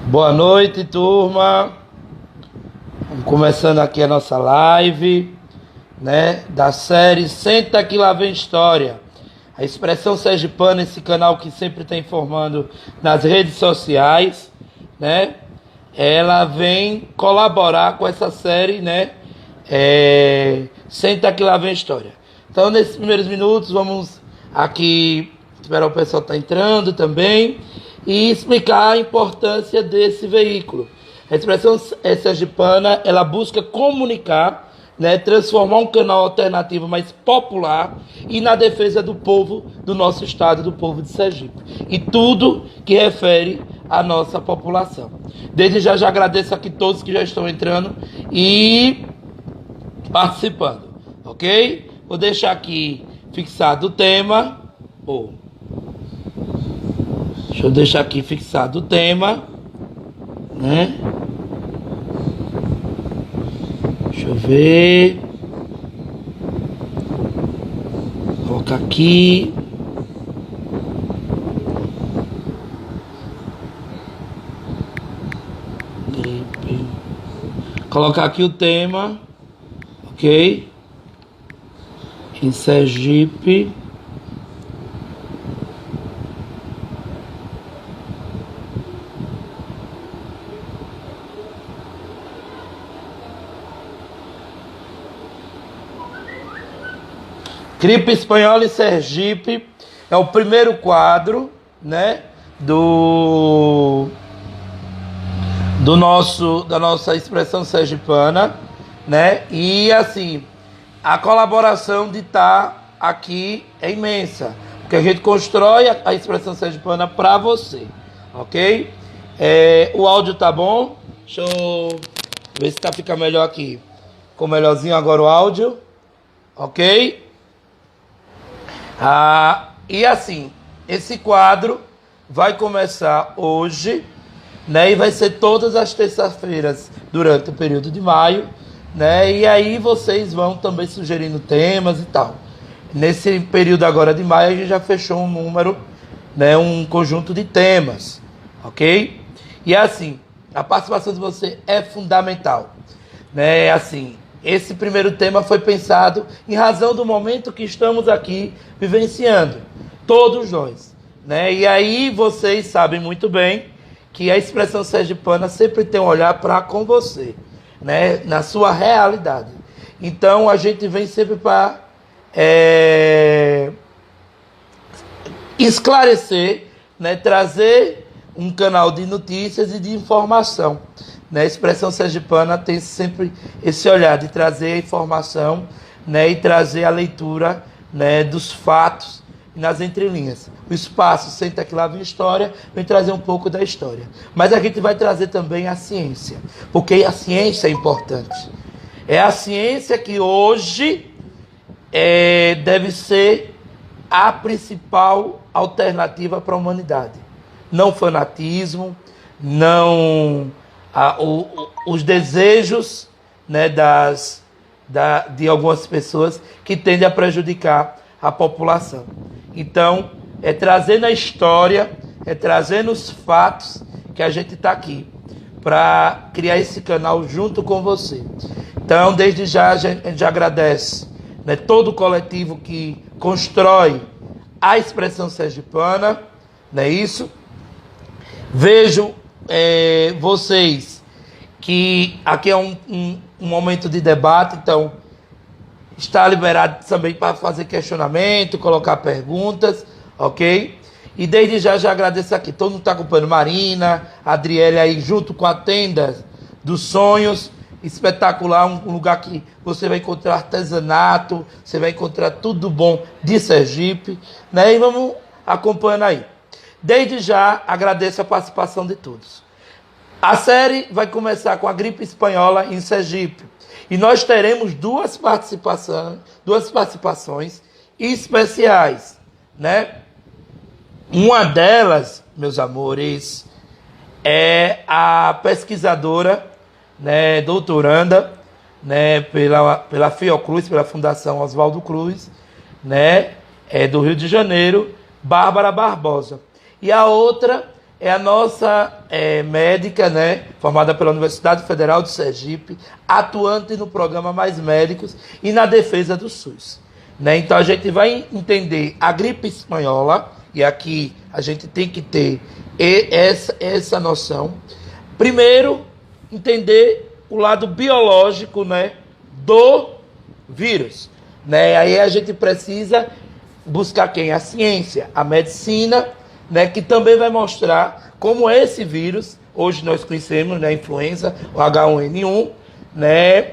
Boa noite, turma. Vamos começando aqui a nossa live, né, da série Senta que lá vem história. A expressão sergipana, esse canal que sempre está informando nas redes sociais, né? Ela vem colaborar com essa série, né? Senta que lá vem história. Então, nesses primeiros minutos, vamos aqui esperar o pessoal estar entrando também e explicar a importância desse veículo. A expressão sergipana, ela busca comunicar, né, transformar um canal alternativo mais popular e na defesa do povo do nosso estado, do povo de Sergipe. E tudo que refere à nossa população. Desde já agradeço aqui todos que já estão entrando e participando, ok? Vou deixar aqui fixado o tema. Deixa eu deixar aqui fixado o tema, né? Deixa eu ver. Colocar aqui. Gripe. Colocar aqui o tema, ok? Em Sergipe. Gripe espanhola em Sergipe é o primeiro quadro, né, da nossa expressão sergipana, né? E assim, a colaboração de estar aqui é imensa, porque a gente constrói a expressão sergipana para você, ok? O áudio tá bom? Deixa eu ver se tá ficar melhor aqui. Ficou melhorzinho agora o áudio, ok? E assim, esse quadro vai começar hoje, né, e vai ser todas as terças-feiras durante o período de maio, né, e aí vocês vão também sugerindo temas e tal. Nesse período agora de maio a gente já fechou um número, né, um conjunto de temas, ok? E assim, a participação de você é fundamental, né, assim. Esse primeiro tema foi pensado em razão do momento que estamos aqui vivenciando, todos nós, né? E aí vocês sabem muito bem que a expressão sergipana sempre tem um olhar para com você, né? Na sua realidade. Então a gente vem sempre para esclarecer, né? Trazer um canal de notícias e de informação. A expressão sergipana tem sempre esse olhar de trazer a informação, né, e trazer a leitura, né, dos fatos nas entrelinhas. O espaço Senta que lá vem história, vem trazer um pouco da história. Mas a gente vai trazer também a ciência, porque a ciência é importante. É a ciência que hoje deve ser a principal alternativa para a humanidade. Não fanatismo, não os desejos, né, de algumas pessoas que tendem a prejudicar a população. Então, é trazer na história, é trazer nos fatos que a gente está aqui para criar esse canal junto com você. Então, desde já a gente agradece, né, todo o coletivo que constrói a expressão sergipana, não é isso? Vejo vocês que aqui é um momento de debate, então está liberado também para fazer questionamento, colocar perguntas, ok? E desde já agradeço aqui, todo mundo está acompanhando, Marina, Adriele aí junto com a Tenda dos Sonhos, espetacular, um lugar que você vai encontrar artesanato, você vai encontrar tudo bom de Sergipe, né? E vamos acompanhando aí. Desde já agradeço a participação de todos. A série vai começar com a gripe espanhola em Sergipe. E nós teremos duas participações especiais, né? Uma delas, meus amores, é a pesquisadora, né, doutoranda, né, pela Fiocruz, pela Fundação Oswaldo Cruz, né, do Rio de Janeiro, Bárbara Barbosa. E a outra é a nossa médica, né, formada pela Universidade Federal de Sergipe, atuante no programa Mais Médicos e na defesa do SUS. Né? Então a gente vai entender a gripe espanhola, e aqui a gente tem que ter essa noção. Primeiro, entender o lado biológico, né, do vírus. Né? Aí a gente precisa buscar quem? A ciência, a medicina, né, que também vai mostrar como esse vírus, hoje nós conhecemos, né, a influenza, o H1N1, né,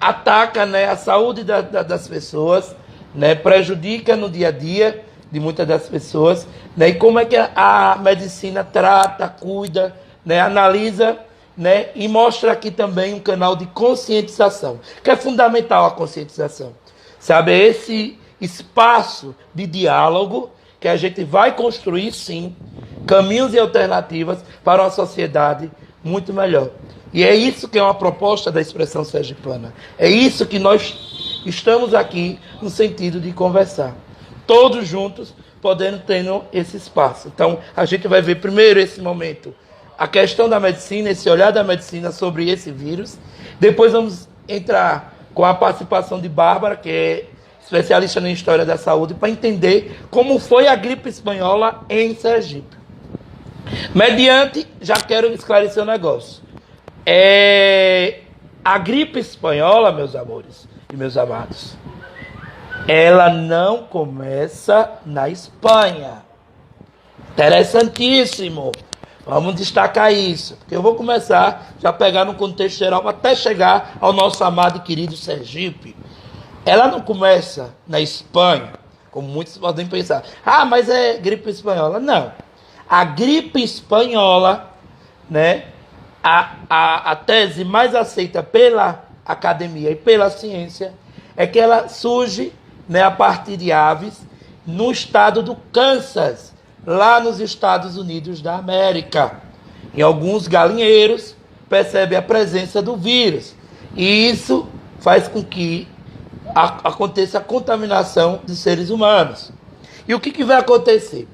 ataca, né, a saúde das pessoas, né, prejudica no dia a dia de muitas das pessoas, né, e como é que a medicina trata, cuida, né, analisa, né, e mostra aqui também um canal de conscientização, que é fundamental a conscientização. Sabe, esse espaço de diálogo que a gente vai construir, sim, caminhos e alternativas para uma sociedade muito melhor. E é isso que é uma proposta da Expressão Sergipana. É isso que nós estamos aqui no sentido de conversar. Todos juntos, podendo ter esse espaço. Então, a gente vai ver primeiro esse momento, a questão da medicina, esse olhar da medicina sobre esse vírus. Depois vamos entrar com a participação de Bárbara, que é especialista na história da saúde, para entender como foi a gripe espanhola em Sergipe. Mediante, já quero esclarecer um negócio. A gripe espanhola, meus amores e meus amados, ela não começa na Espanha. Interessantíssimo. Vamos destacar isso, porque eu vou começar já a pegar no contexto geral até chegar ao nosso amado e querido Sergipe. Ela não começa na Espanha, como muitos podem pensar. Ah, mas é gripe espanhola. Não. A gripe espanhola, né, a tese mais aceita pela academia e pela ciência é que ela surge, né, a partir de aves no estado do Kansas, lá nos Estados Unidos da América. Em alguns galinheiros percebe a presença do vírus. E isso faz com que aconteça a contaminação de seres humanos. E o que vai acontecer?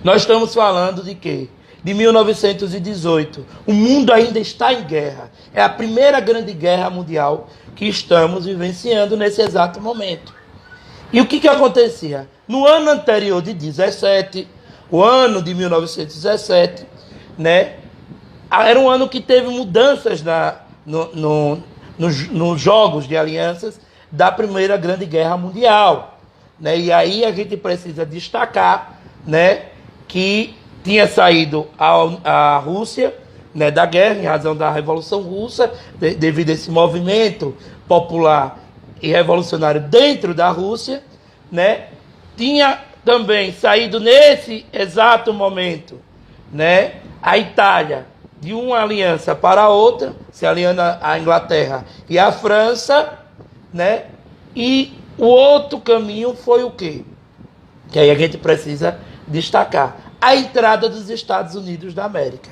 Nós estamos falando de quê? De 1918. O mundo ainda está em guerra. É a primeira grande guerra mundial que estamos vivenciando nesse exato momento. E o que acontecia? No ano anterior de 17, o ano de 1917, né, era um ano que teve mudanças nos jogos de alianças da Primeira Grande Guerra Mundial. Né? E aí a gente precisa destacar, né, que tinha saído a Rússia, né, da guerra, em razão da Revolução Russa, devido a esse movimento popular e revolucionário dentro da Rússia, né? Tinha também saído nesse exato momento, né, a Itália de uma aliança para a outra, se aliando à Inglaterra e à França, né? E o outro caminho foi o quê? Que aí a gente precisa destacar: a entrada dos Estados Unidos da América.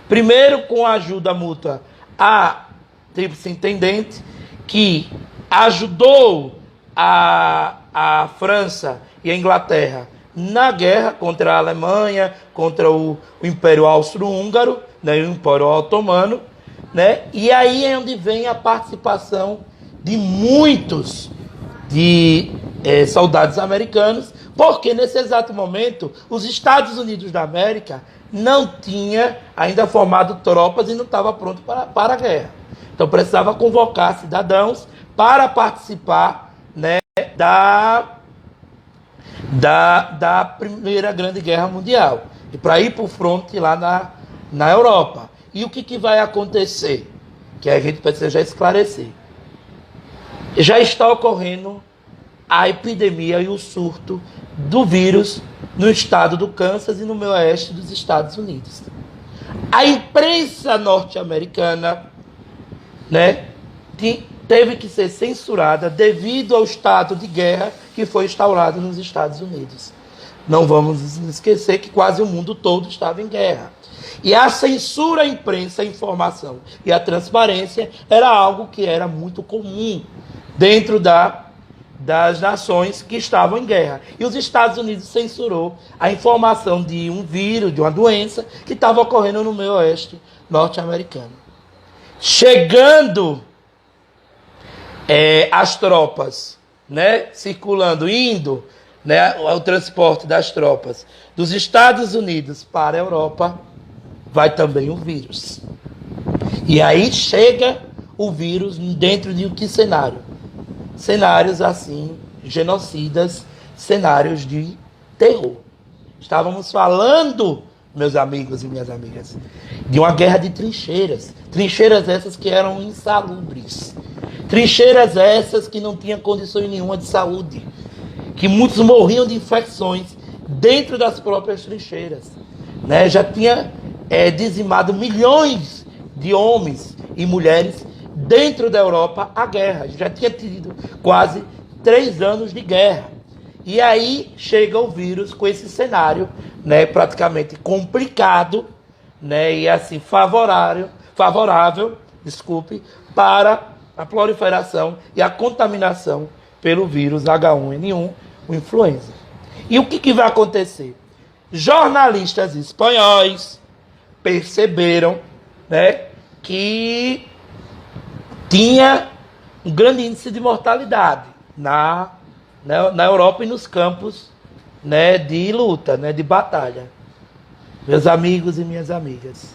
Primeiro, com a ajuda mútua à Tríplice Entente, que ajudou a França e a Inglaterra na guerra contra a Alemanha, contra o Império Austro-Húngaro, né, o Império Otomano, né? E aí é onde vem a participação de muitos soldados americanos, porque nesse exato momento os Estados Unidos da América não tinha ainda formado tropas e não estava pronto para a guerra. Então precisava convocar cidadãos para participar, né, da Primeira Grande Guerra Mundial, e para ir para o fronte lá na Europa. E o que vai acontecer? Que a gente precisa já esclarecer. Já está ocorrendo a epidemia e o surto do vírus no estado do Kansas e no meio oeste dos Estados Unidos. A imprensa norte-americana, né, teve que ser censurada devido ao estado de guerra que foi instaurado nos Estados Unidos. Não vamos esquecer que quase o mundo todo estava em guerra. E a censura à imprensa, a informação e a transparência era algo que era muito comum dentro das nações que estavam em guerra. E os Estados Unidos censurou a informação de um vírus, de uma doença que estava ocorrendo no meio oeste norte-americano. Chegando as tropas, né, circulando, indo, né, o transporte das tropas dos Estados Unidos para a Europa, vai também o vírus. E aí chega o vírus dentro de que cenário? Cenários assim, genocidas, cenários de terror. Estávamos falando, meus amigos e minhas amigas, de uma guerra de trincheiras. Trincheiras essas que eram insalubres. Trincheiras essas que não tinham condições nenhuma de saúde. Que muitos morriam de infecções dentro das próprias trincheiras. Né? Já tinha dizimado milhões de homens e mulheres dentro da Europa a guerra. Já tinha tido quase 3 anos de guerra. E aí chega o vírus com esse cenário, né, praticamente complicado, né, e assim favorável, para a proliferação e a contaminação pelo vírus H1N1, o influenza. E o que vai acontecer? Jornalistas espanhóis perceberam, né, que tinha um grande índice de mortalidade na Europa e nos campos, né, de luta, né, de batalha. Meus amigos e minhas amigas,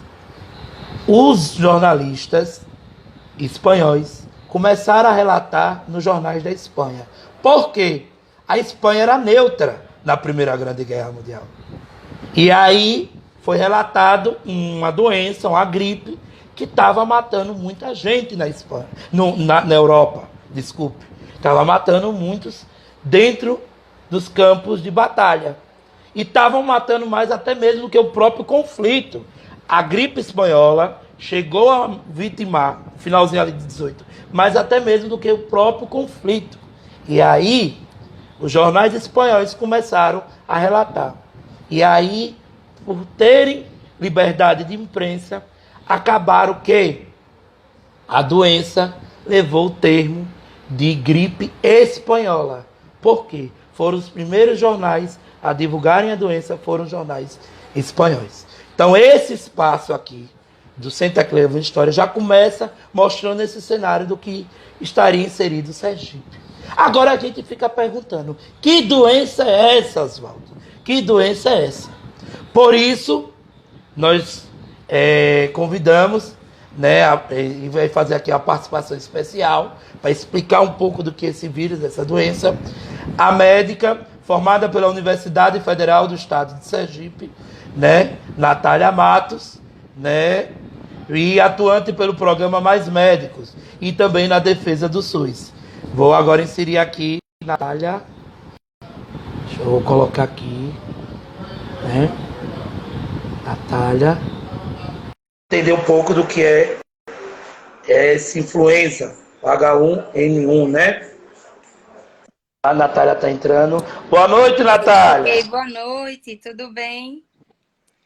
os jornalistas espanhóis começaram a relatar nos jornais da Espanha. Por quê? A Espanha era neutra na Primeira Grande Guerra Mundial. E aí foi relatado uma doença, uma gripe, que estava matando muita gente na Espanha, na Europa, desculpe. Estava matando muitos dentro dos campos de batalha. E estavam matando mais até mesmo do que o próprio conflito. A gripe espanhola chegou a vitimar, finalzinho ali de 18, mais até mesmo do que o próprio conflito. E aí, os jornais espanhóis começaram a relatar. E aí, por terem liberdade de imprensa, acabaram que a doença levou o termo de gripe espanhola. Por quê? Foram os primeiros jornais a divulgarem a doença, foram os jornais espanhóis. Então, esse espaço aqui do Santa Clara História já começa mostrando esse cenário do que estaria inserido o Sergipe. Agora a gente fica perguntando, que doença é essa, Oswaldo? Que doença é essa? Por isso, nós convidamos, né, e vai fazer aqui uma participação especial para explicar um pouco do que é esse vírus, essa doença, a médica formada pela Universidade Federal do Estado de Sergipe, né, Natália Matos, né, e atuante pelo programa Mais Médicos e também na defesa do SUS. Vou agora inserir aqui, Natália, deixa eu colocar aqui, né, Natália, entender um pouco do que é essa influenza, H1N1, né? A Natália está entrando. Boa noite, Natália. Ei, boa noite, tudo bem?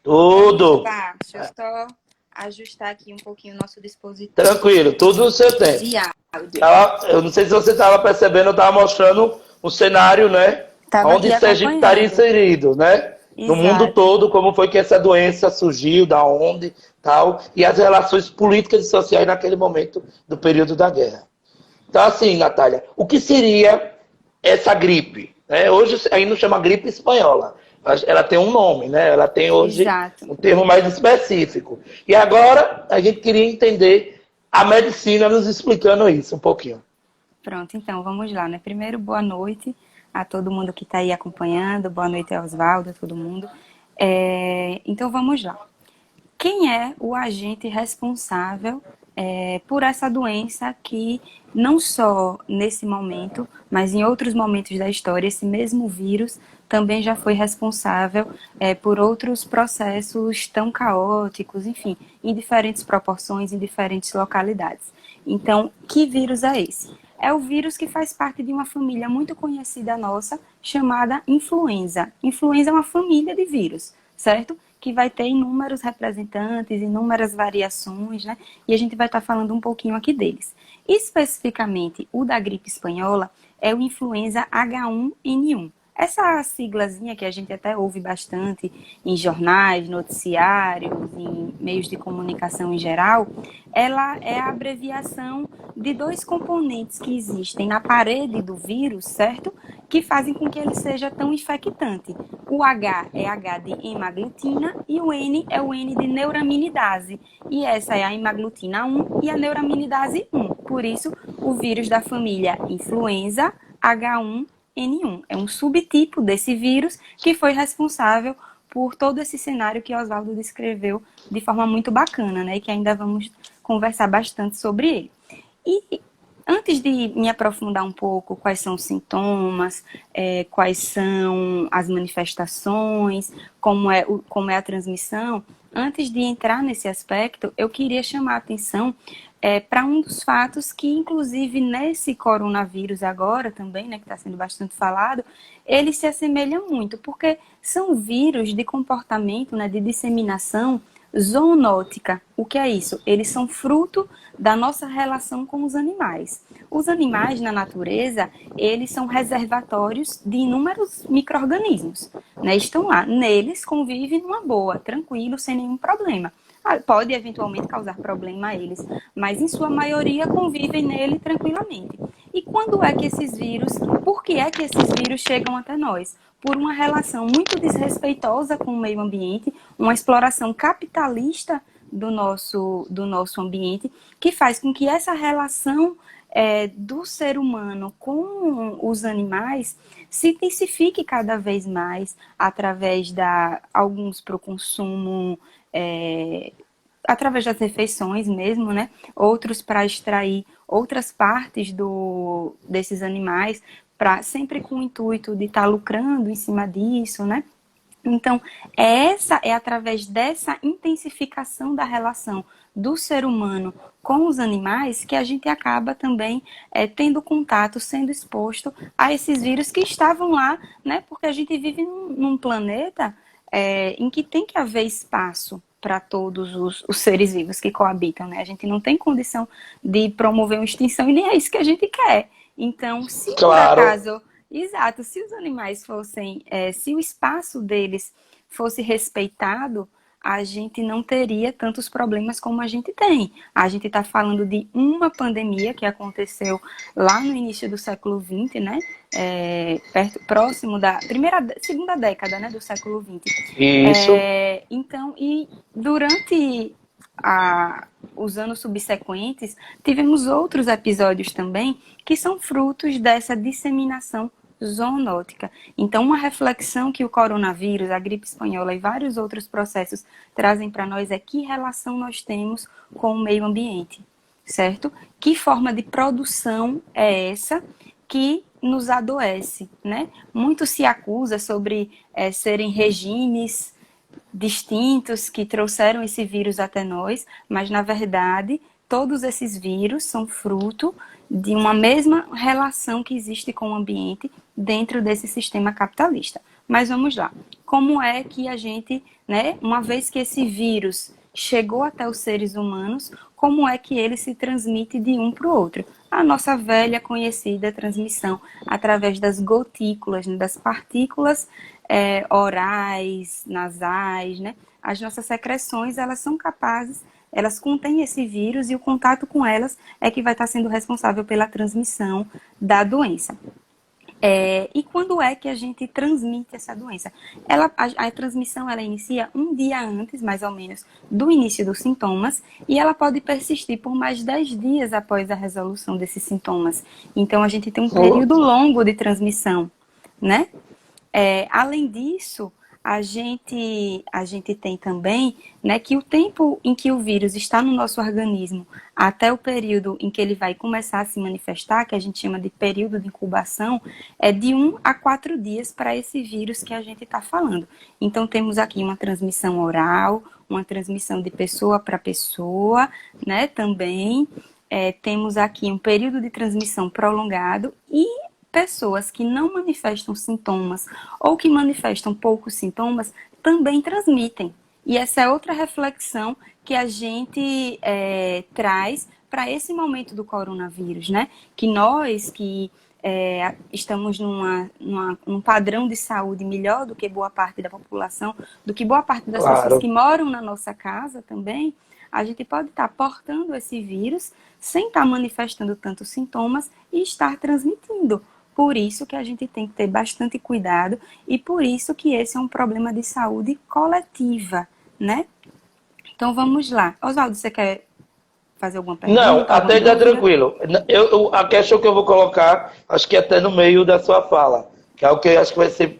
Tudo. Tá, deixa eu só ajustar aqui um pouquinho o nosso dispositivo. Tranquilo, tudo no seu tempo. De áudio. Eu não sei se você estava percebendo, eu estava mostrando o cenário, né? Tava onde aqui Sergipe estaria inserido, né? No mundo todo, como foi que essa doença surgiu, da onde, tal, e as relações políticas e sociais naquele momento do período da guerra. Então, assim, Natália, o que seria essa gripe? Hoje ainda não chama gripe espanhola. Ela tem um nome, né? Ela tem hoje um termo mais específico. E agora a gente queria entender a medicina nos explicando isso um pouquinho. Pronto, então vamos lá, né? Primeiro, boa noite a todo mundo que está aí acompanhando. Boa noite a Oswaldo, a todo mundo. Então vamos lá. Quem é o agente responsável por essa doença que não só nesse momento, mas em outros momentos da história, esse mesmo vírus também já foi responsável por outros processos tão caóticos, enfim, em diferentes proporções, em diferentes localidades. Então, que vírus é esse? É o vírus que faz parte de uma família muito conhecida nossa, chamada influenza. Influenza é uma família de vírus, certo? Que vai ter inúmeros representantes, inúmeras variações, né? E a gente vai estar falando um pouquinho aqui deles. Especificamente, o da gripe espanhola é o influenza H1N1. Essa siglazinha que a gente até ouve bastante em jornais, noticiários, em meios de comunicação em geral, ela é a abreviação de dois componentes que existem na parede do vírus, certo? Que fazem com que ele seja tão infectante. O H é H de hemaglutina e o N é o N de neuraminidase. E essa é a hemaglutina 1 e a neuraminidase 1. Por isso, o vírus da família influenza H1N1. É um subtipo desse vírus que foi responsável por todo esse cenário que Oswaldo descreveu de forma muito bacana, né? E que ainda vamos conversar bastante sobre ele. E antes de me aprofundar um pouco quais são os sintomas, quais são as manifestações, como é a transmissão, antes de entrar nesse aspecto, eu queria chamar a atenção para um dos fatos que, inclusive, nesse coronavírus agora também, né, que está sendo bastante falado, ele se assemelha muito, porque são vírus de comportamento, né, de disseminação zoonótica. O que é isso? Eles são fruto da nossa relação com os animais. Os animais na natureza, eles são reservatórios de inúmeros micro-organismos, né? Estão lá, neles convivem numa boa, tranquilo, sem nenhum problema. Pode eventualmente causar problema a eles, mas em sua maioria convivem nele tranquilamente. E quando é que esses vírus, por que é que esses vírus chegam até nós? Por uma relação muito desrespeitosa com o meio ambiente, uma exploração capitalista do nosso ambiente, que faz com que essa relação do ser humano com os animais se intensifique cada vez mais através alguns para o consumo, através das refeições mesmo, né? Outros para extrair outras partes desses animais, sempre com o intuito de estar lucrando em cima disso, né? Então, é através dessa intensificação da relação do ser humano com os animais que a gente acaba também tendo contato, sendo exposto a esses vírus que estavam lá, né? Porque a gente vive num planeta em que tem que haver espaço para todos os seres vivos que coabitam, né? A gente não tem condição de promover uma extinção e nem é isso que a gente quer. Então, se por Claro. acaso... Exato, se os animais fossem, se o espaço deles fosse respeitado, a gente não teria tantos problemas como a gente tem. A gente está falando de uma pandemia que aconteceu lá no início do século XX, né? Próximo da segunda década, né, do século XX. Isso. Então, e durante os anos subsequentes, tivemos outros episódios também que são frutos dessa disseminação zoonótica. Então, uma reflexão que o coronavírus, a gripe espanhola e vários outros processos trazem para nós é que relação nós temos com o meio ambiente, certo? Que forma de produção é essa que nos adoece, né? Muito se acusa sobre serem regimes distintos que trouxeram esse vírus até nós, mas na verdade todos esses vírus são fruto de uma mesma relação que existe com o ambiente dentro desse sistema capitalista. Mas vamos lá. Como é que a gente, né, uma vez que esse vírus chegou até os seres humanos, como é que ele se transmite de um para o outro? A nossa velha conhecida transmissão através das gotículas, né, das partículas orais, nasais, né? As nossas secreções, elas são capazes, elas contêm esse vírus e o contato com elas é que vai estar sendo responsável pela transmissão da doença. E quando é que a gente transmite essa doença? A transmissão ela inicia um dia antes, mais ou menos, do início dos sintomas, e ela pode persistir por mais 10 dias após a resolução desses sintomas. Então, a gente tem um período longo de transmissão, né? Além disso, a gente tem também, né, que o tempo em que o vírus está no nosso organismo até o período em que ele vai começar a se manifestar, que a gente chama de período de incubação, é de 1 a 4 dias para esse vírus que a gente está falando. Então, temos aqui uma transmissão oral, uma transmissão de pessoa para pessoa, né, também. Temos aqui um período de transmissão prolongado e pessoas que não manifestam sintomas ou que manifestam poucos sintomas também transmitem. E essa é outra reflexão que a gente traz para esse momento do coronavírus, né? Que nós que estamos num padrão de saúde melhor do que boa parte da população, do que boa parte das pessoas que Claro. moram na nossa casa também, a gente pode estar portando esse vírus sem estar manifestando tantos sintomas e estar transmitindo. Por isso que a gente tem que ter bastante cuidado e por isso que esse é um problema de saúde coletiva, né? Então vamos lá. Oswaldo, você quer fazer alguma Não, pergunta, até alguma aí tá dúvida? tranquilo. A questão que eu vou colocar, acho que até no meio da sua fala, que é o que eu acho que vai ser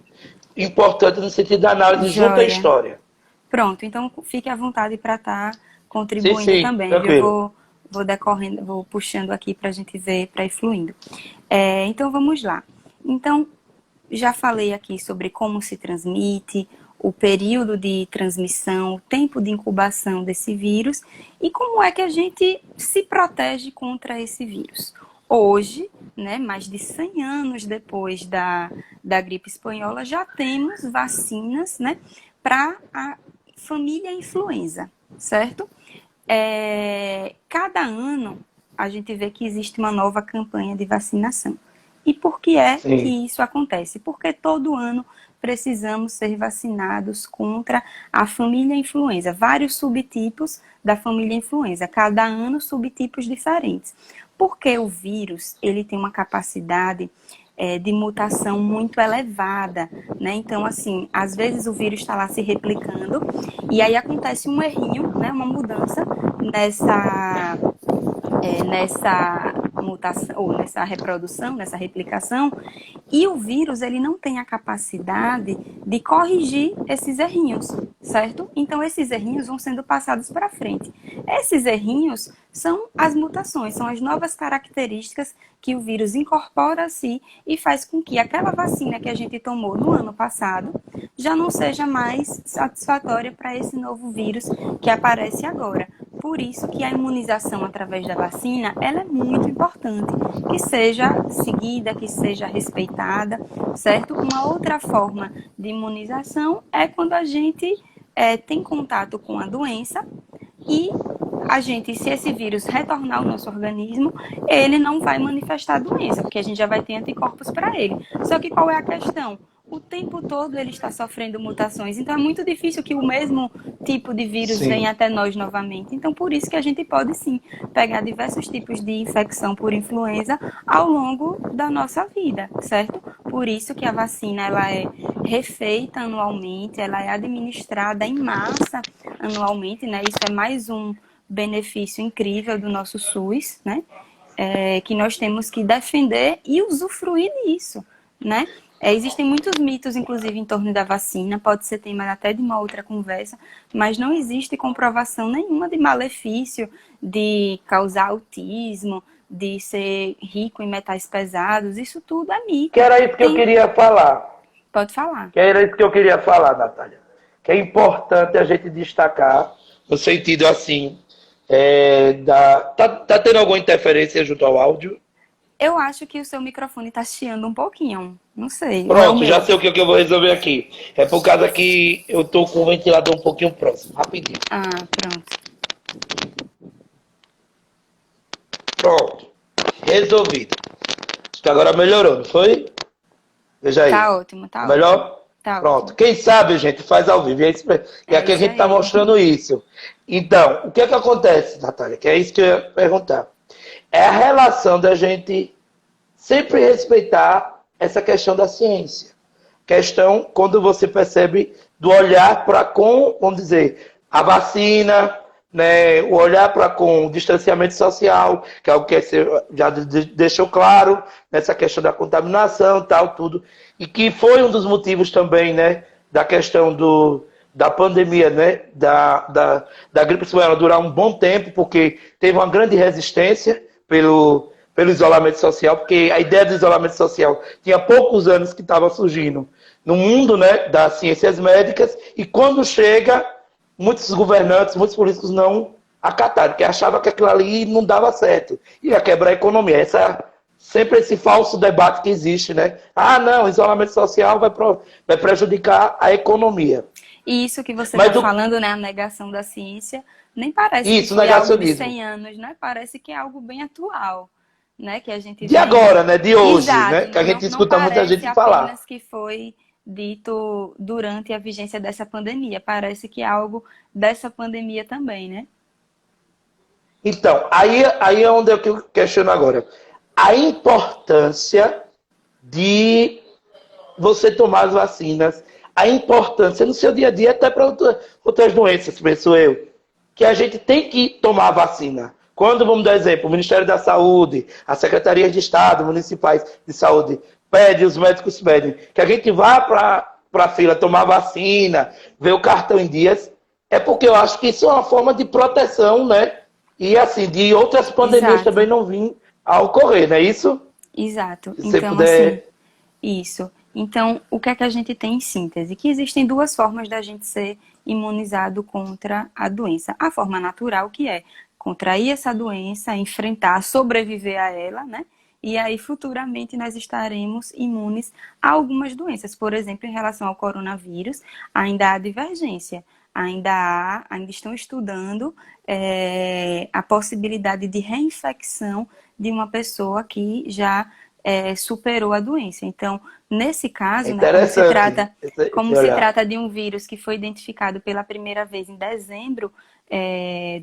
importante no sentido da análise junto à Joia. história. Pronto, então fique à vontade para estar Sim, contribuindo sim, também, viu? Eu tranquilo. vou decorrendo, vou puxando aqui para a gente ver, para ir fluindo. Então vamos lá. Então, já falei aqui sobre como se transmite, o período de transmissão, o tempo de incubação desse vírus e como é que a gente se protege contra esse vírus. Hoje, né, mais de 100 anos depois da gripe espanhola, já temos vacinas, né, para a família influenza, certo? Cada ano a gente vê que existe uma nova campanha de vacinação. E por que é Sim. que isso acontece? Porque todo ano precisamos ser vacinados contra a família influenza, vários subtipos da família influenza, cada ano subtipos diferentes. Porque o vírus, ele tem uma capacidade de mutação muito elevada, né? Então, assim, às vezes o vírus está lá se replicando e aí acontece um errinho, né? Uma mudança nessa mutação, ou nessa reprodução, nessa replicação, e o vírus ele não tem a capacidade de corrigir esses errinhos, certo? Então esses errinhos vão sendo passados para frente. Esses errinhos são as mutações, são as novas características que o vírus incorpora a si e faz com que aquela vacina que a gente tomou no ano passado já não seja mais satisfatória para esse novo vírus que aparece agora. Por isso que a imunização através da vacina, ela é muito importante, que seja seguida, que seja respeitada, certo? Uma outra forma de imunização é quando a gente tem contato com a doença e a gente, se esse vírus retornar ao nosso organismo, ele não vai manifestar a doença, porque a gente já vai ter anticorpos para ele. Só que qual é a questão? O tempo todo ele está sofrendo mutações, então é muito difícil que o mesmo tipo de vírus venha Sim. até nós novamente. Então, por isso que a gente pode sim pegar diversos tipos de infecção por influenza ao longo da nossa vida, certo? Por isso que a vacina ela é refeita anualmente, ela é administrada em massa anualmente, né? Isso é mais um benefício incrível do nosso SUS, né? Que nós temos que defender e usufruir disso, né? Existem muitos mitos, inclusive, em torno da vacina, pode ser tema até de uma outra conversa, mas não existe comprovação nenhuma de malefício, de causar autismo, de ser rico em metais pesados, isso tudo é Que mito. era isso que eu Tem... queria falar. Pode falar. Que era isso que eu queria falar, Natália. Que é importante a gente destacar, no sentido assim, tá tendo alguma interferência junto ao áudio? Eu acho que o seu microfone está chiando um pouquinho, não sei, ou é o Pronto, já meu? sei o que eu vou resolver aqui. É por causa que eu tô com o ventilador um pouquinho próximo, rapidinho. Ah, pronto. Pronto, resolvido. Acho que agora melhorou, não foi? Veja aí. Tá ótimo, Tá tá ótimo. melhor? Tá Pronto. ótimo. Quem sabe, gente, faz ao vivo. E É aqui a isso gente está aí. mostrando isso. Então, o que é que acontece, Natália? Que é isso que eu ia perguntar. É a relação da gente sempre respeitar essa questão da ciência. Questão quando você percebe do olhar para com, vamos dizer, a vacina, né, o olhar para com o distanciamento social, que é o que você já deixou claro, nessa questão da contaminação, tal, tudo, e que foi um dos motivos também, né, da questão da pandemia, né, da gripe espanhola durar um bom tempo, porque teve uma grande resistência pelo isolamento social, porque a ideia do isolamento social tinha poucos anos que estava surgindo no mundo, né, das ciências médicas, e quando chega, muitos governantes, muitos políticos não acataram, porque achavam que aquilo ali não dava certo, ia quebrar a economia. Sempre esse falso debate que existe, né? Ah, não, isolamento social vai prejudicar a economia. E isso que você está Mas falando, né, a negação da ciência, nem parece que isso, foi algo de negacionismo. 100 anos, né? Parece que é algo bem atual. né, que a gente De vem... agora, né? De hoje, né? Exato, Que a gente não escuta muita parece gente falar. apenas que foi dito durante a vigência dessa pandemia, parece que é algo dessa pandemia também, né? Então, aí é onde eu questiono agora. A importância de você tomar as vacinas, a importância no seu dia a dia, até para outras doenças, penso eu, que a gente tem que tomar a vacina. Quando, vamos dar exemplo, o Ministério da Saúde, as secretarias de Estado, municipais de saúde, pedem, os médicos pedem, que a gente vá para a fila tomar vacina, ver o cartão em dias, é porque eu acho que isso é uma forma de proteção, né? E assim, de outras pandemias também Exato, não vir a ocorrer, não é isso? exato. Se você Então, assim, puder. isso. Então, o que é que a gente tem em síntese? Que existem duas formas da gente ser imunizado contra a doença. A forma natural, que é contrair essa doença, enfrentar, sobreviver a ela, né? E aí, futuramente, nós estaremos imunes a algumas doenças. Por exemplo, em relação ao coronavírus, ainda há divergência. Ainda estão estudando a possibilidade de reinfecção de uma pessoa que já superou a doença. Então, nesse É caso, né, interessante como esse se olhar. trata de um vírus que foi identificado pela primeira vez em dezembro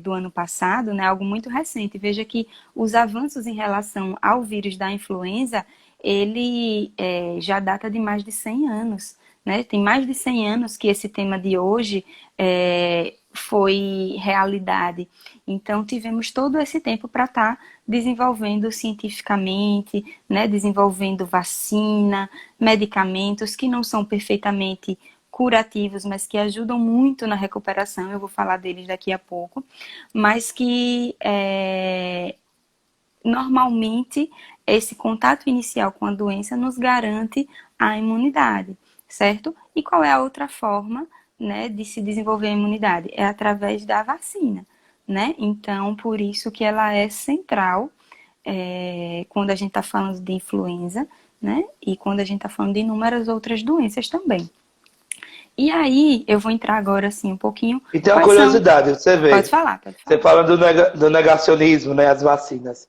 do ano passado, né, algo muito recente. Veja que os avanços em relação ao vírus da influenza, ele já data de mais de 100 anos. Né? Tem mais de 100 anos que esse tema de hoje foi realidade. Então, tivemos todo esse tempo para estar desenvolvendo cientificamente, né? Desenvolvendo vacina, medicamentos que não são perfeitamente curativos, mas que ajudam muito na recuperação. Eu vou falar deles daqui a pouco, mas que normalmente esse contato inicial com a doença nos garante a imunidade, certo? E qual é a outra forma, né, de se desenvolver a imunidade? É através da vacina, né? Então, por isso que ela é central quando a gente está falando de influenza, né? E quando a gente está falando de inúmeras outras doenças também. E aí, eu vou entrar agora, assim, um pouquinho. E tem uma Quais são? curiosidade, você Pode vê, falar, pode você falar. falando do negacionismo, né, as vacinas.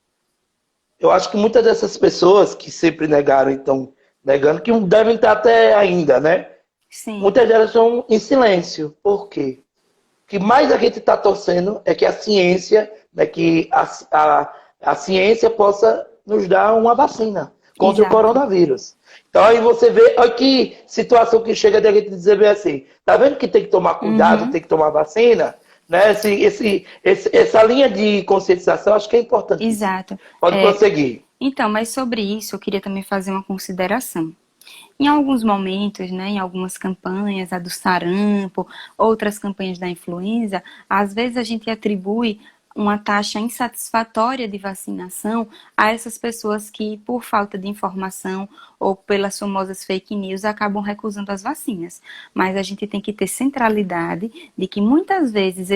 Eu acho que muitas dessas pessoas que sempre negaram, então, negando, que devem estar até ainda, né? Sim, Muitas delas estão em silêncio. Por quê? O que mais a gente está torcendo é que a ciência, né, que a ciência possa nos dar uma vacina contra o exato. coronavírus. Então aí você vê, olha que situação que chega de a gente dizer bem assim, tá vendo que tem que tomar cuidado, Uhum, tem que tomar vacina? Né? Essa linha de conscientização acho que é importantíssima. exato. Pode prosseguir. Então, mas sobre isso eu queria também fazer uma consideração. Em alguns momentos, né, em algumas campanhas, a do sarampo, outras campanhas da influenza, às vezes a gente atribui uma taxa insatisfatória de vacinação a essas pessoas que, por falta de informação ou pelas famosas fake news, acabam recusando as vacinas. Mas a gente tem que ter centralidade de que muitas vezes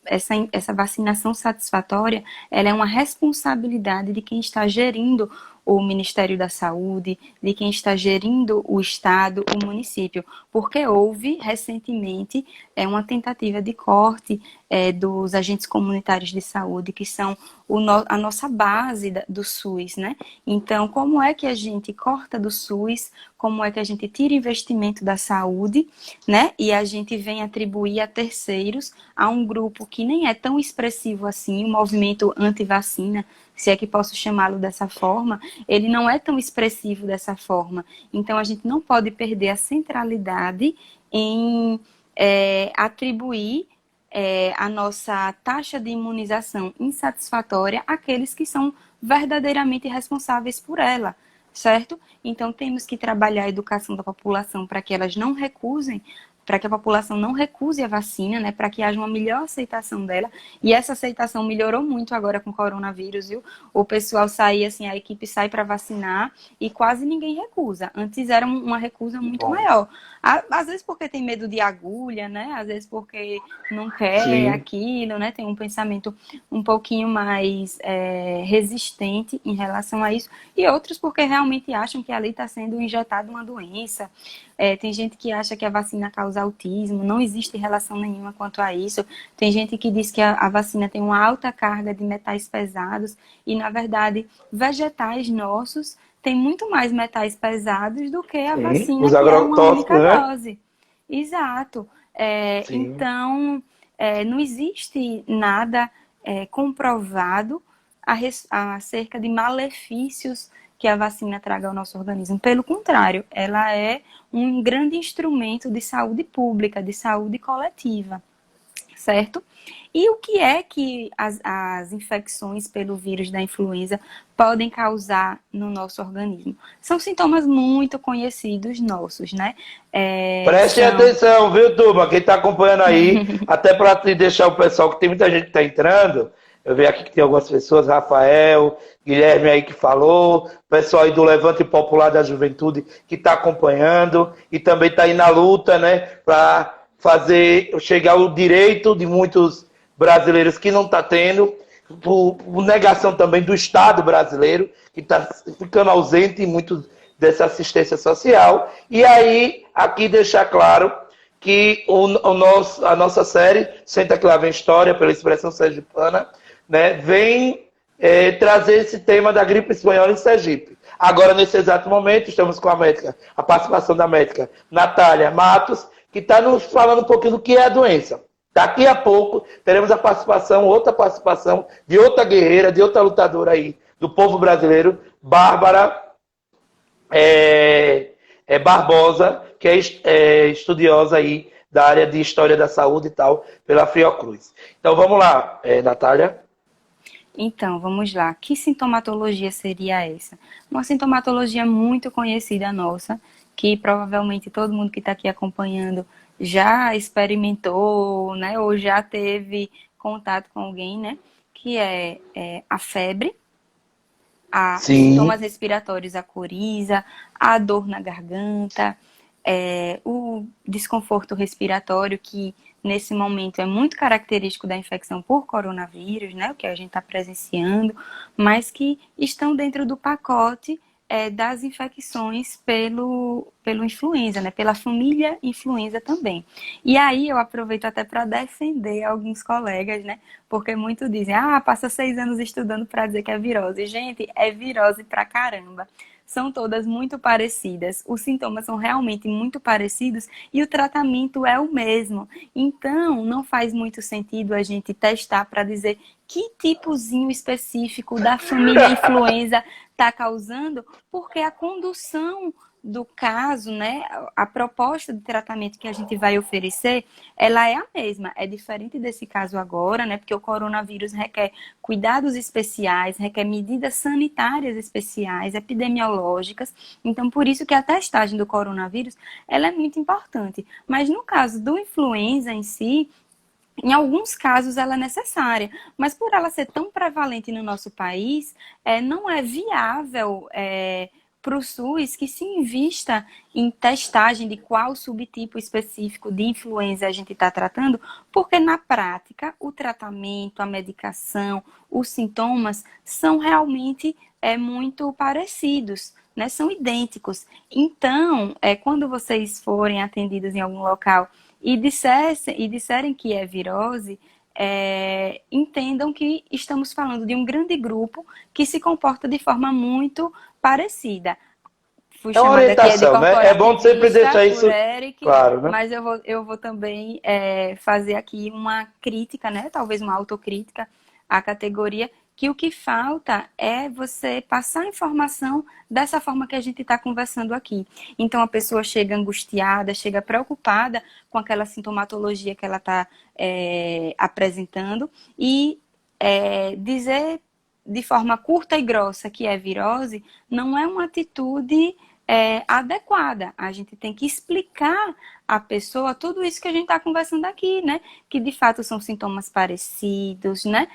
essa vacinação satisfatória, ela é uma responsabilidade de quem está gerindo o Ministério da Saúde, de quem está gerindo o Estado, o município, porque houve recentemente uma tentativa de corte dos agentes comunitários de saúde, que são a nossa base do SUS, né? Então, como é que a gente corta do SUS, como é que a gente tira investimento da saúde, né? E a gente vem atribuir a terceiros, a um grupo que nem é tão expressivo assim, o movimento anti-vacina, se é que posso chamá-lo dessa forma, ele não é tão expressivo dessa forma. Então, a gente não pode perder a centralidade em atribuir a nossa taxa de imunização insatisfatória àqueles que são verdadeiramente responsáveis por ela, certo? Então, temos que trabalhar a educação da população para que elas não recusem, para que a população não recuse a vacina, né, para que haja uma melhor aceitação dela. E essa aceitação melhorou muito agora com o coronavírus, viu? O pessoal sai, assim, a equipe sai para vacinar e quase ninguém recusa. Antes era uma recusa Que muito bom. maior. Às vezes porque tem medo de agulha, né? Às vezes porque não quer Sim. aquilo, né? Tem um pensamento um pouquinho mais resistente em relação a isso. E outros porque realmente acham que ali está sendo injetada uma doença. Tem gente que acha que a vacina causa causa autismo, não existe relação nenhuma quanto a isso. Tem gente que diz que a vacina tem uma alta carga de metais pesados e, na verdade, vegetais nossos têm muito mais metais pesados do que a Sim, vacina, os que é uma agrotóxicos, única né? dose. Exato. Sim. Então, não existe nada comprovado acerca de malefícios que a vacina traga ao nosso organismo. Pelo contrário, ela é um grande instrumento de saúde pública, de saúde coletiva, certo? E o que é que as infecções pelo vírus da influenza podem causar no nosso organismo? São sintomas muito conhecidos nossos, né? Prestem São... atenção, viu, turma? Quem está acompanhando aí, até para te deixar o pessoal, que tem muita gente que está entrando. Eu vejo aqui que tem algumas pessoas, Rafael, Guilherme aí que falou, o pessoal aí do Levante Popular da Juventude que está acompanhando e também está aí na luta, né, para fazer chegar o direito de muitos brasileiros que não está tendo, por negação também do Estado brasileiro, que está ficando ausente em muito dessa assistência social. E aí, aqui deixar claro que a nossa série, Senta que lá vem história, pela Expressão Sergipana, né, vem trazer esse tema da gripe espanhola em Sergipe. Agora, nesse exato momento, estamos com a participação da médica Natália Matos, que está nos falando um pouquinho do que é a doença. Daqui a pouco teremos outra participação de outra guerreira, de outra lutadora aí do povo brasileiro, Bárbara Barbosa, que é estudiosa aí da área de História da Saúde e tal, pela Fiocruz. Então vamos lá, Natália. Então, vamos lá. Que sintomatologia seria essa? Uma sintomatologia muito conhecida nossa, que provavelmente todo mundo que está aqui acompanhando já experimentou, né, ou já teve contato com alguém, né, que é a febre, os sintomas Sim. respiratórios, a coriza, a dor na garganta, o desconforto respiratório, que nesse momento é muito característico da infecção por coronavírus, né, o que a gente está presenciando, mas que estão dentro do pacote das infecções pelo influenza, né, pela família influenza também. E aí eu aproveito até para defender alguns colegas, né, porque muitos dizem, passa 6 anos estudando para dizer que é virose. Gente, é virose pra caramba. São todas muito parecidas, os sintomas são realmente muito parecidos e o tratamento é o mesmo. Então, não faz muito sentido a gente testar para dizer que tipozinho específico da família influenza está causando, porque a condução do caso, né, a proposta de tratamento que a gente vai oferecer, ela é a mesma. É diferente desse caso agora, né, porque o coronavírus requer cuidados especiais, requer medidas sanitárias especiais, epidemiológicas. Então, por isso que a testagem do coronavírus, ela é muito importante. Mas no caso do influenza em si, em alguns casos ela é necessária, mas por ela ser tão prevalente no nosso país, não é viável para o SUS que se invista em testagem de qual subtipo específico de influenza a gente está tratando, porque na prática o tratamento, a medicação, os sintomas são realmente muito parecidos, né? São idênticos. Então, quando vocês forem atendidos em algum local e disserem que é virose, entendam que estamos falando de um grande grupo que se comporta de forma muito parecida. Fui É uma chamada aqui de orientação, né? É bom sempre corporativista deixar isso por Eric, claro, né? mas eu vou também fazer aqui uma crítica, né? Talvez uma autocrítica à categoria, que o que falta é você passar a informação dessa forma que a gente está conversando aqui. Então, a pessoa chega angustiada, chega preocupada com aquela sintomatologia que ela está apresentando e dizer de forma curta e grossa que é virose não é uma atitude adequada. A gente tem que explicar à pessoa tudo isso que a gente está conversando aqui, né? Que de fato são sintomas parecidos, né?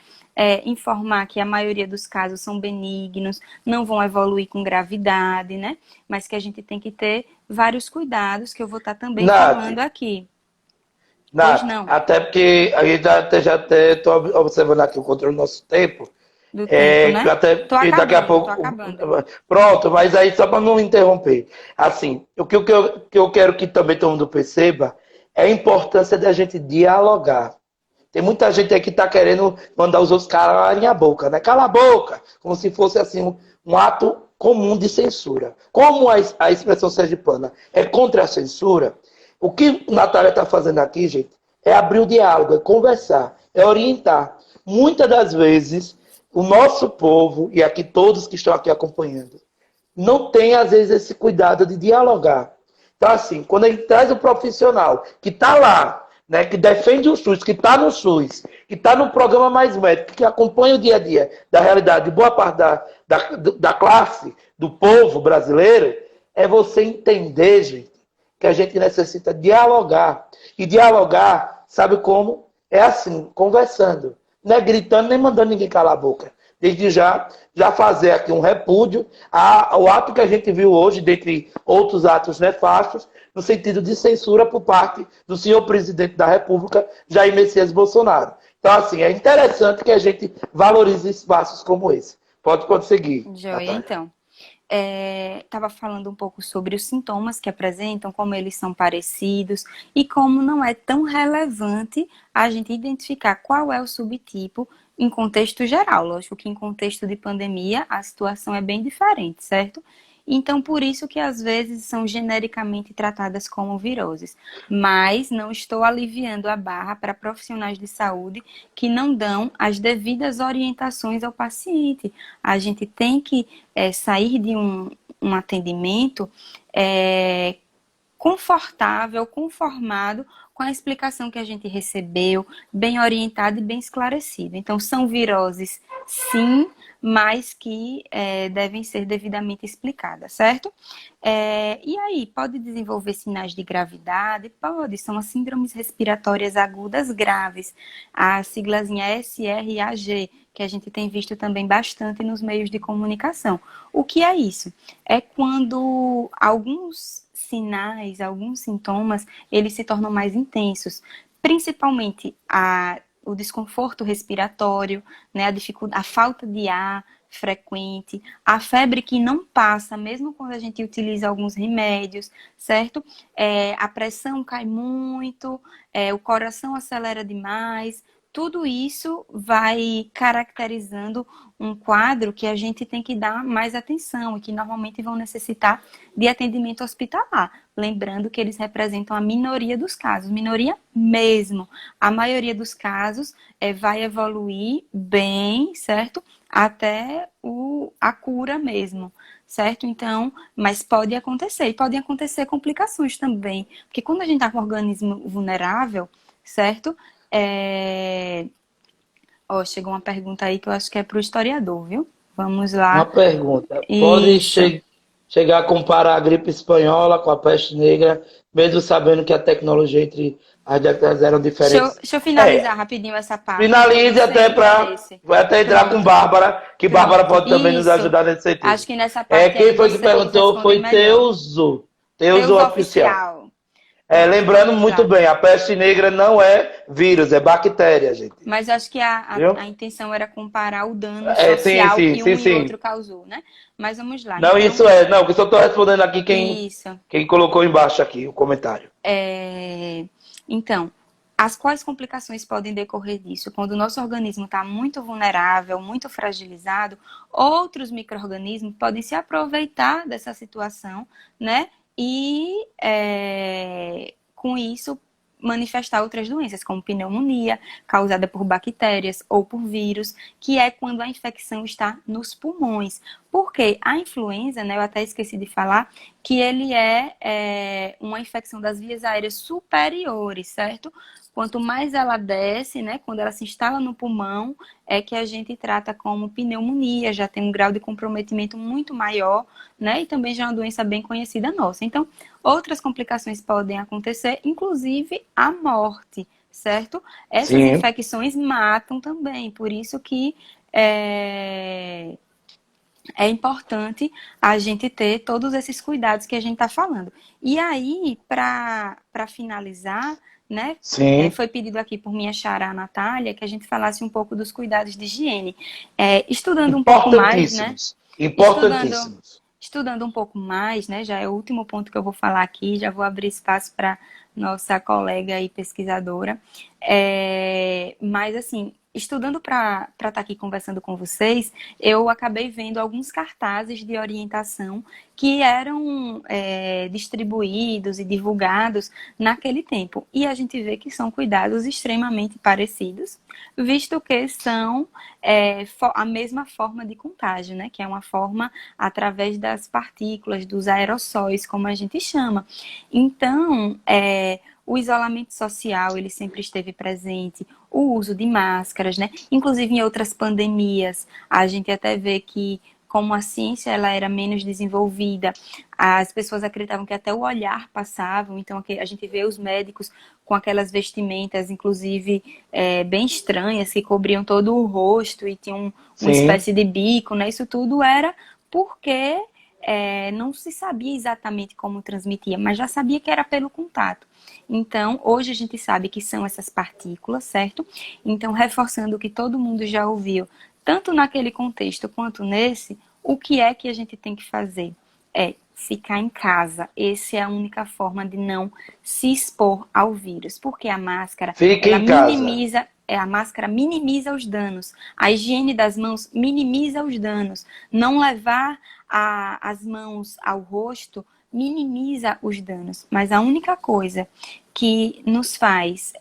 Informar que a maioria dos casos são benignos, não vão evoluir com gravidade, né? Mas que a gente tem que ter vários cuidados que eu vou estar também falando aqui. Pois Nath, não, até porque a gente já estou observando aqui o controle do nosso tempo. do tempo, né? Tô E daqui a acabando, tô pouco. acabando. Pronto, mas aí só para não interromper. Assim, o que eu quero que também todo mundo perceba é a importância da gente dialogar. Tem muita gente aí que está querendo mandar os outros calarem a boca, né? Cala a boca! Como se fosse assim um ato comum de censura. Como a expressão sergipana é contra a censura, o que a Natália está fazendo aqui, gente, é abrir o diálogo, é conversar, é orientar. Muitas das vezes, o nosso povo, e aqui todos que estão aqui acompanhando, não tem, às vezes, esse cuidado de dialogar. Então, assim, quando a gente traz o profissional que está lá, né, que defende o SUS, que está no SUS, que está no programa Mais Médico, que acompanha o dia a dia da realidade de boa parte da classe, do povo brasileiro, é você entender, gente, que a gente necessita dialogar. E dialogar, sabe como? É assim, conversando. Não é gritando nem mandando ninguém calar a boca. Desde já fazer aqui um repúdio ao ato que a gente viu hoje, dentre outros atos nefastos, no sentido de censura por parte do senhor presidente da República, Jair Messias Bolsonaro. Então, assim, é interessante que a gente valorize espaços como esse. Pode seguir, Joia, Natália. então. Estava falando um pouco sobre os sintomas que apresentam, como eles são parecidos e como não é tão relevante a gente identificar qual é o subtipo em contexto geral. Lógico que em contexto de pandemia a situação é bem diferente, certo? Então, por isso que às vezes são genericamente tratadas como viroses. Mas não estou aliviando a barra para profissionais de saúde que não dão as devidas orientações ao paciente. A gente tem que sair de um atendimento confortável, conformado com a explicação que a gente recebeu, bem orientado e bem esclarecido. Então, são viroses, sim, mas que devem ser devidamente explicadas, certo? E aí, pode desenvolver sinais de gravidade? Pode, são as síndromes respiratórias agudas graves, a siglazinha SRAG, que a gente tem visto também bastante nos meios de comunicação. O que é isso? É quando alguns sinais, alguns sintomas, eles se tornam mais intensos, principalmente o desconforto respiratório, né, a falta de ar frequente, a febre que não passa, mesmo quando a gente utiliza alguns remédios, certo? A pressão cai muito, o coração acelera demais. Tudo isso vai caracterizando um quadro que a gente tem que dar mais atenção e que normalmente vão necessitar de atendimento hospitalar. Lembrando que eles representam a minoria dos casos, minoria mesmo. A maioria dos casos vai evoluir bem, certo? Até a cura mesmo, certo? Então, mas pode acontecer. E podem acontecer complicações também. Porque quando a gente está com um organismo vulnerável, certo? Chegou uma pergunta aí que eu acho que é para o historiador, viu? Vamos Uma lá. pergunta. Pode Isso. chegar a comparar a gripe espanhola com a peste negra, mesmo sabendo que a tecnologia entre as décadas eram diferentes? Deixa eu finalizar rapidinho essa parte, que Finalize talvez até tenha para. interesse. Vai até entrar com Pronto, Bárbara, que Bárbara pronto. pode também nos Isso. ajudar nesse Acho sentido. que nessa parte Quem aí foi que vocês perguntou respondem foi melhor. Teuso Deus Oficial. oficial. Pronto, Lembrando vamos muito lá. bem, a peste negra não é vírus, é bactéria, gente. Mas acho que Viu? a intenção era comparar o dano Sim, social sim, que sim, um e sim. outro causou, né? Mas vamos lá. Não, Então, isso é. Não, que eu só estou respondendo aqui isso. quem colocou embaixo aqui o comentário. Então, quais complicações podem decorrer disso? Quando o nosso organismo está muito vulnerável, muito fragilizado, outros micro-organismos podem se aproveitar dessa situação, né? E com isso manifestar outras doenças, como pneumonia, causada por bactérias ou por vírus, que é quando a infecção está nos pulmões. Porque a influenza, né, eu até esqueci de falar, que ele é uma infecção das vias aéreas superiores, certo? Quanto mais ela desce, né, quando ela se instala no pulmão, é que a gente trata como pneumonia, já tem um grau de comprometimento muito maior, né, e também já é uma doença bem conhecida nossa. Então, outras complicações podem acontecer, inclusive a morte, certo? Essas Sim. infecções matam também, por isso que é importante a gente ter todos esses cuidados que a gente está falando. E aí, para finalizar, né, Sim. foi pedido aqui por minha xará Natália que a gente falasse um pouco dos cuidados de higiene. Estudando um pouco mais, né? Importantíssimos. Importantíssimos. Estudando um pouco mais, né? Já é o último ponto que eu vou falar aqui, já vou abrir espaço para nossa colega e pesquisadora. Mas, assim, estudando para estar aqui conversando com vocês, eu acabei vendo alguns cartazes de orientação que eram distribuídos e divulgados naquele tempo. E a gente vê que são cuidados extremamente parecidos, visto que são a mesma forma de contágio, né? Que é uma forma através das partículas, dos aerossóis, como a gente chama. Então, o isolamento social, ele sempre esteve presente, o uso de máscaras, né? Inclusive em outras pandemias, a gente até vê que como a ciência ela era menos desenvolvida, as pessoas acreditavam que até o olhar passavam, então a gente vê os médicos com aquelas vestimentas, inclusive bem estranhas, que cobriam todo o rosto e tinham uma Sim. espécie de bico, né? Isso tudo era porque não se sabia exatamente como transmitia, mas já sabia que era pelo contato. Então, hoje a gente sabe que são essas partículas, certo? Então, reforçando o que todo mundo já ouviu, tanto naquele contexto quanto nesse, o que é que a gente tem que fazer? É ficar em casa. Essa é a única forma de não se expor ao vírus, porque a máscara, Fique ela em casa. minimiza, a máscara minimiza os danos. A higiene das mãos minimiza os danos. Não levar as mãos ao rosto minimiza os danos. Mas a única coisa que nos faz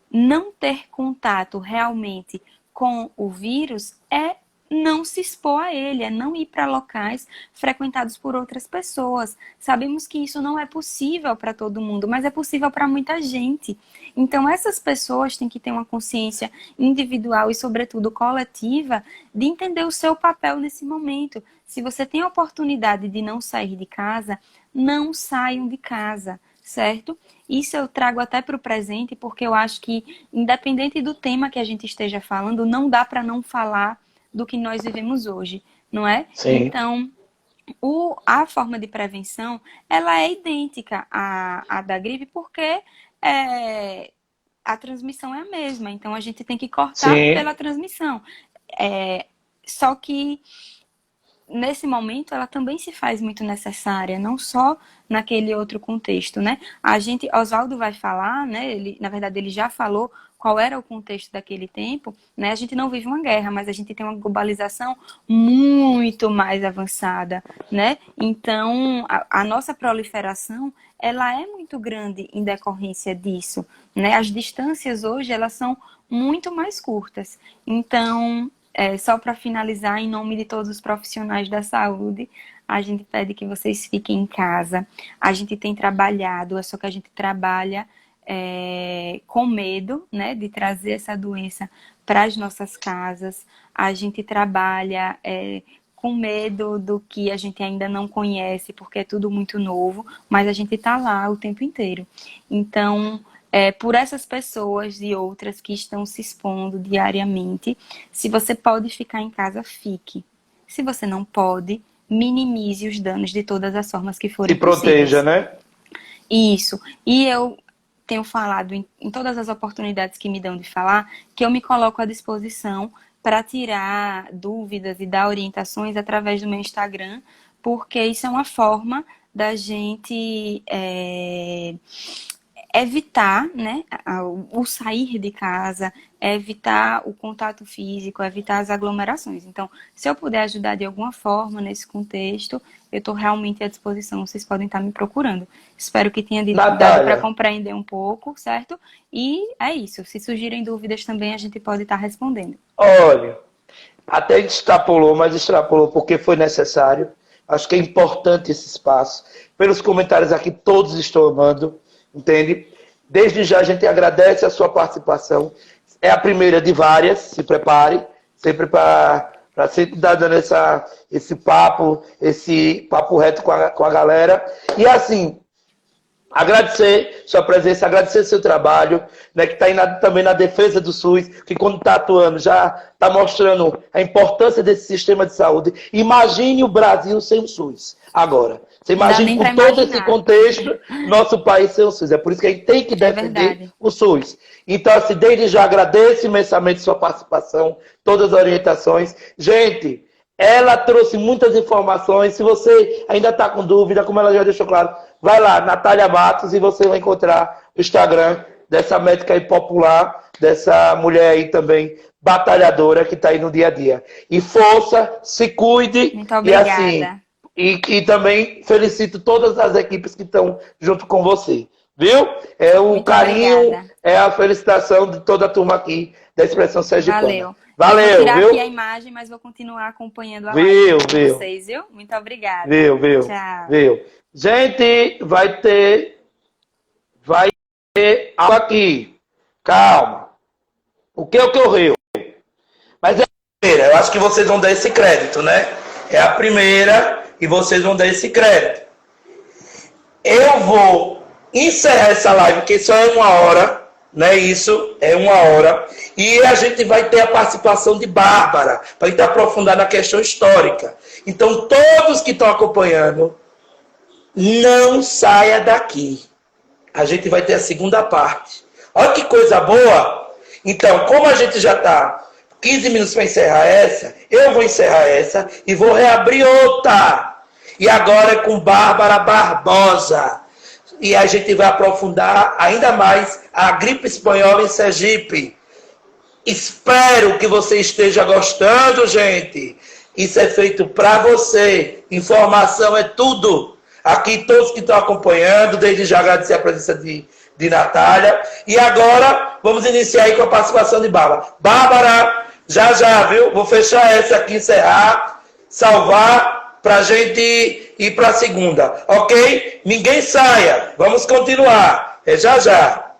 não ter contato realmente com o vírus é não se expor a ele, é não ir para locais frequentados por outras pessoas. Sabemos que isso não é possível para todo mundo, mas é possível para muita gente. Então, essas pessoas têm que ter uma consciência individual e, sobretudo, coletiva de entender o seu papel nesse momento. Se você tem a oportunidade de não sair de casa, não saiam de casa, certo? Isso eu trago até para o presente, porque eu acho que, independente do tema que a gente esteja falando, não dá para não falar do que nós vivemos hoje, não é? Sim. Então, a forma de prevenção, ela é idêntica à da gripe, porque a transmissão é a mesma. Então, a gente tem que cortar Sim. pela transmissão. Só que nesse momento ela também se faz muito necessária, não só naquele outro contexto, né? Oswaldo vai falar, né? Na verdade, ele já falou qual era o contexto daquele tempo, né? A gente não vive uma guerra, mas a gente tem uma globalização muito mais avançada, né? Então, a nossa proliferação, ela é muito grande em decorrência disso, né? As distâncias hoje, elas são muito mais curtas. Então, só para finalizar, em nome de todos os profissionais da saúde, a gente pede que vocês fiquem em casa. A gente tem trabalhado, só que a gente trabalha com medo, né, de trazer essa doença para as nossas casas. A gente trabalha com medo do que a gente ainda não conhece, porque é tudo muito novo, mas a gente está lá o tempo inteiro. Então, por essas pessoas e outras que estão se expondo diariamente, se você pode ficar em casa, fique. Se você não pode, minimize os danos de todas as formas que Se forem proteja, possíveis. né? Isso. E eu tenho falado em todas as oportunidades que me dão de falar, que eu me coloco à disposição para tirar dúvidas e dar orientações através do meu Instagram, porque isso é uma forma da gente evitar, né, o sair de casa, evitar o contato físico, evitar as aglomerações. Então, se eu puder ajudar de alguma forma nesse contexto, eu estou realmente à disposição. Vocês podem estar me procurando. Espero que tenha dado para Natália, compreender um pouco, certo? E é isso. Se surgirem dúvidas também, a gente pode estar respondendo. olha, até extrapolou, mas extrapolou porque foi necessário. Acho que é importante esse espaço. Pelos comentários aqui, todos estão amando, entende? Desde já a gente agradece a sua participação. É a primeira de várias, se prepare, sempre para sempre dar dando esse papo reto com a galera. E assim, agradecer sua presença, agradecer seu trabalho, né, que está aí também na defesa do SUS, que quando está atuando já está mostrando a importância desse sistema de saúde. Imagine o Brasil sem o SUS agora. Você Não dá imagine nem com para todo esse imaginar. contexto, nosso país sem o SUS. É por isso que a gente tem que É defender verdade. o SUS. Então, assim, desde já agradeço imensamente sua participação, todas as orientações. Gente, ela trouxe muitas informações. Se você ainda está com dúvida, como ela já deixou claro, vai lá, Natália Matos, e você vai encontrar o Instagram dessa médica aí popular, dessa mulher aí também batalhadora que está aí no dia a dia. E força, se cuide. Muito obrigada. E assim, e também felicito todas as equipes que estão junto com você. Viu? É o Muito carinho, obrigada. é a felicitação de toda a turma aqui da Expressão Sergipana. Valeu. Valeu, eu vou tirar viu? aqui a imagem, mas vou continuar acompanhando a live com vocês, viu? Muito obrigada. Viu? Tchau. Viu? Gente, vai ter algo aqui. Calma. O que ocorreu? Mas é a primeira. Eu acho que vocês vão dar esse crédito, né? É a primeira e vocês vão dar esse crédito. Eu vou encerrar essa live, que só é 1 hora, né? Isso é 1 hora. E a gente vai ter a participação de Bárbara, para a gente aprofundar na questão histórica. Então, todos que estão acompanhando, não saia daqui. A gente vai ter a segunda parte. Olha que coisa boa! Então, como a gente já está 15 minutos para encerrar essa, eu vou encerrar essa e vou reabrir outra. E agora é com Bárbara Barbosa. E a gente vai aprofundar ainda mais a gripe espanhola em Sergipe. Espero que você esteja gostando, gente. Isso é feito para você. Informação é tudo. Aqui todos que estão acompanhando, desde já agradecer a presença de Natália. E agora vamos iniciar aí com a participação de Bárbara. Bárbara, já, viu? Vou fechar essa aqui, encerrar, salvar, para a gente ir para a segunda. Ok? Ninguém saia. Vamos continuar. É já.